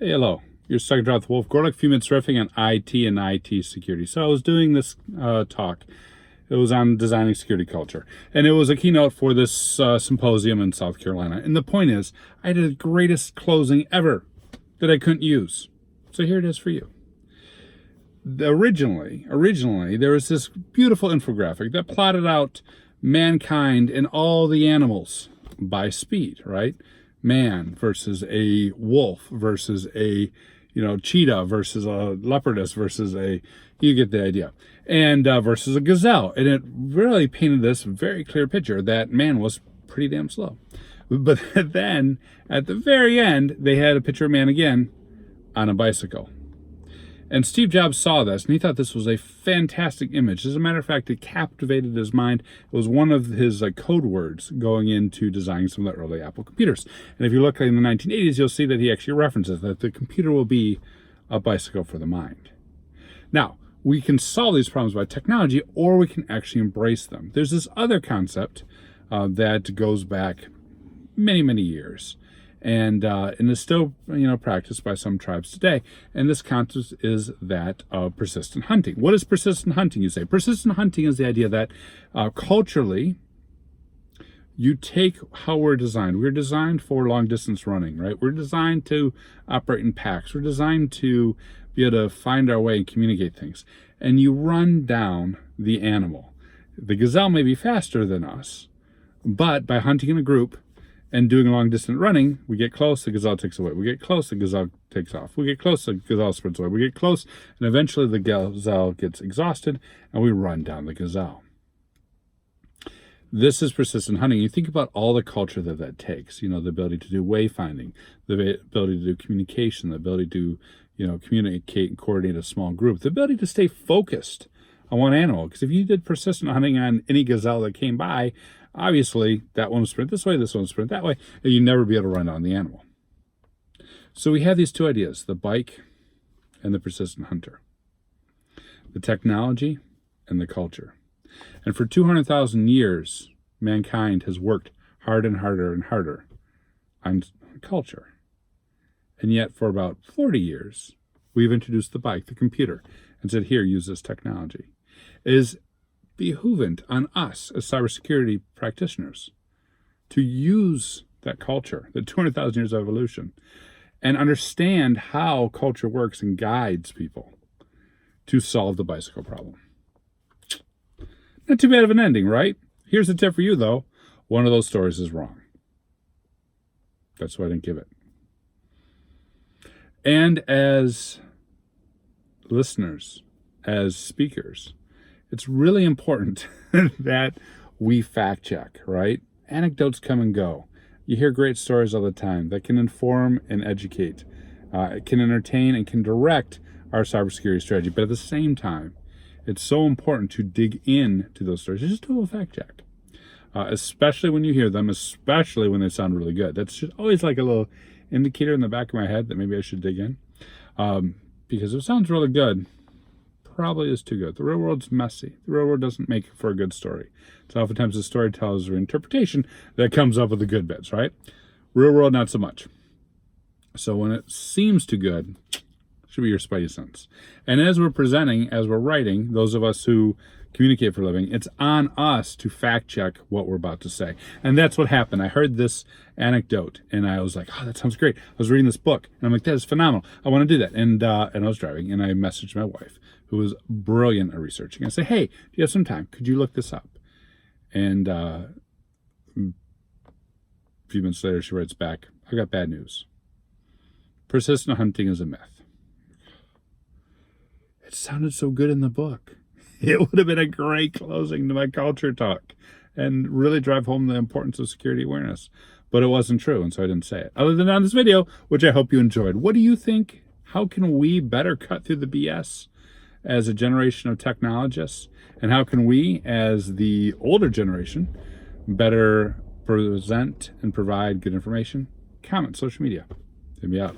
Hey, hello. You're stuck with Wolf Gorlick, a few minutes riffing on IT and IT security. So I was doing this talk. It was on designing security culture. And it was a keynote for this symposium in South Carolina. And the point is, I did the greatest closing ever that I couldn't use. So here it is for you. Originally, there was this beautiful infographic that plotted out mankind and all the animals by speed, right? Man versus a wolf versus a cheetah versus a leopardess versus you get the idea, and versus a gazelle. And it really painted this very clear picture that man was pretty damn slow. But then at the very end, they had a picture of man again on a bicycle. And Steve Jobs saw this, and he thought this was a fantastic image. As a matter of fact, it captivated his mind. It was one of his code words going into designing some of the early Apple computers. And if you look in the 1980s, you'll see that he actually references that the computer will be a bicycle for the mind. Now, we can solve these problems by technology, or we can actually embrace them. There's this other concept that goes back many, many years. And is still, practiced by some tribes today. And this concept is that of persistent hunting. What is persistent hunting, you say? Persistent hunting is the idea that culturally, you take how we're designed. We're designed for long distance running, right? We're designed to operate in packs. We're designed to be able to find our way and communicate things. And you run down the animal. The gazelle may be faster than us, but by hunting in a group, and doing long distance running, we get close, the gazelle takes away. We get close, the gazelle takes off. We get close, the gazelle sprints away. We get close, and eventually the gazelle gets exhausted, and we run down the gazelle. This is persistent hunting. You think about all the culture that takes, the ability to do wayfinding, the ability to do communication, the ability to, communicate and coordinate a small group, the ability to stay focused on one animal. Because if you did persistent hunting on any gazelle that came by, obviously, that one will sprint this way, this one will sprint that way, and you'd never be able to run down the animal. So we have these two ideas, the bike and the persistent hunter, the technology and the culture. And for 200,000 years, mankind has worked hard and harder and harder on culture. And yet, for about 40 years, we've introduced the bike, the computer, and said, here, use this technology. It is behoovant on us as cybersecurity practitioners to use that culture, the 200,000 years of evolution, and understand how culture works and guides people to solve the bicycle problem. Not too bad of an ending, right? Here's a tip for you, though. One of those stories is wrong. That's why I didn't give it. And as listeners, as speakers, it's really important that we fact check, right? Anecdotes come and go. You hear great stories all the time that can inform and educate. It can entertain and can direct our cybersecurity strategy. But at the same time, it's so important to dig into those stories. Just do a fact check, especially when you hear them, especially when they sound really good. That's just always like a little indicator in the back of my head that maybe I should dig in. Because if it sounds really good, probably is too good. The real world's messy. The real world doesn't make for a good story. It's oftentimes the storyteller's interpretation that comes up with the good bits, right? Real world, not so much. So when it seems too good, it should be your spidey sense. And as we're presenting, as we're writing, those of us who communicate for a living, it's on us to fact check what we're about to say. And that's what happened. I heard this anecdote and I was like, oh, that sounds great. I was reading this book and I'm like, that is phenomenal. I want to do that. And I was driving and I messaged my wife, who was brilliant at researching. I say, hey, do you have some time? Could you look this up? And a few minutes later, she writes back, I got bad news. Persistent hunting is a myth. It sounded so good in the book. It would have been a great closing to my culture talk and really drive home the importance of security awareness. But it wasn't true, and so I didn't say it. Other than on this video, which I hope you enjoyed. What do you think? How can we better cut through the BS as a generation of technologists? And how can we, as the older generation, better present and provide good information? Comment, social media. Hit me out.